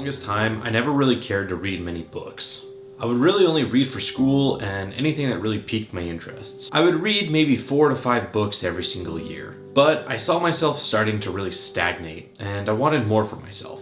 longest time, I never really cared to read many books. I would really only read for school and anything that really piqued my interests. I would read maybe 4 to 5 books every single year. But I saw myself starting to really stagnate, and I wanted more for myself.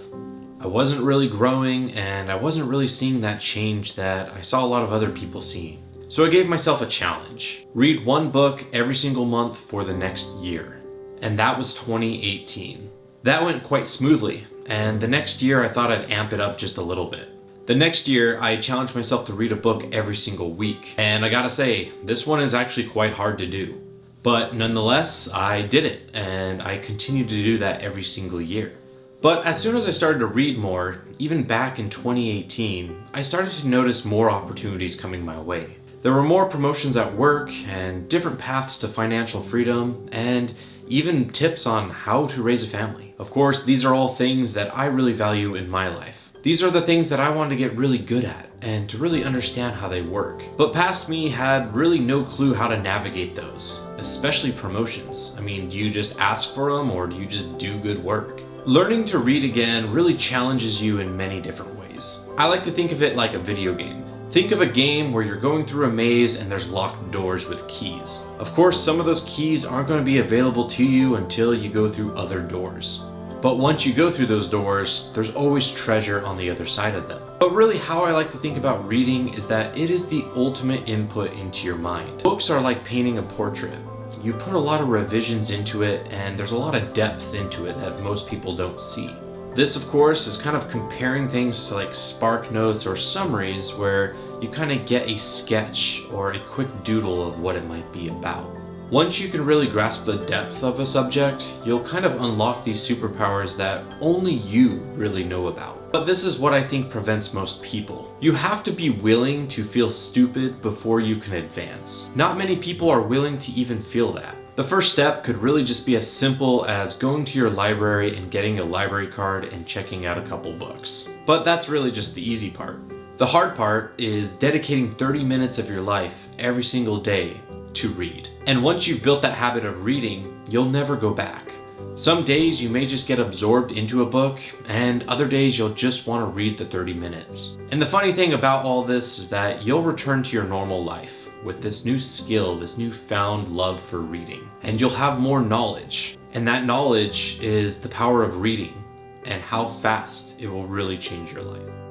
I wasn't really growing, and I wasn't really seeing that change that I saw a lot of other people seeing. So I gave myself a challenge. Read 1 book every single month for the next year. And that was 2018. That went quite smoothly, and the next year I thought I'd amp it up just a little bit. The next year, I challenged myself to read a book every single week, and I gotta say, this one is actually quite hard to do. But nonetheless, I did it, and I continued to do that every single year. But as soon as I started to read more, even back in 2018, I started to notice more opportunities coming my way. There were more promotions at work, and different paths to financial freedom, and even tips on how to raise a family. Of course, these are all things that I really value in my life. These are the things that I wanted to get really good at and to really understand how they work. But past me had really no clue how to navigate those, especially promotions. I mean, do you just ask for them or do you just do good work? Learning to read again really challenges you in many different ways. I like to think of it like a video game. Think of a game where you're going through a maze and there's locked doors with keys. Of course, some of those keys aren't going to be available to you until you go through other doors. But once you go through those doors, there's always treasure on the other side of them. But really how I like to think about reading is that it is the ultimate input into your mind. Books are like painting a portrait. You put a lot of revisions into it and there's a lot of depth into it that most people don't see. This, of course, is kind of comparing things to like spark notes or summaries where you kind of get a sketch or a quick doodle of what it might be about. Once you can really grasp the depth of a subject, you'll kind of unlock these superpowers that only you really know about. But this is what I think prevents most people. You have to be willing to feel stupid before you can advance. Not many people are willing to even feel that. The first step could really just be as simple as going to your library and getting a library card and checking out a couple books. But that's really just the easy part. The hard part is dedicating 30 minutes of your life every single day to read. And once you've built that habit of reading, you'll never go back. Some days you may just get absorbed into a book, and other days you'll just want to read the 30 minutes. And the funny thing about all this is that you'll return to your normal life with this new skill, this newfound love for reading. And you'll have more knowledge. And that knowledge is the power of reading and how fast it will really change your life.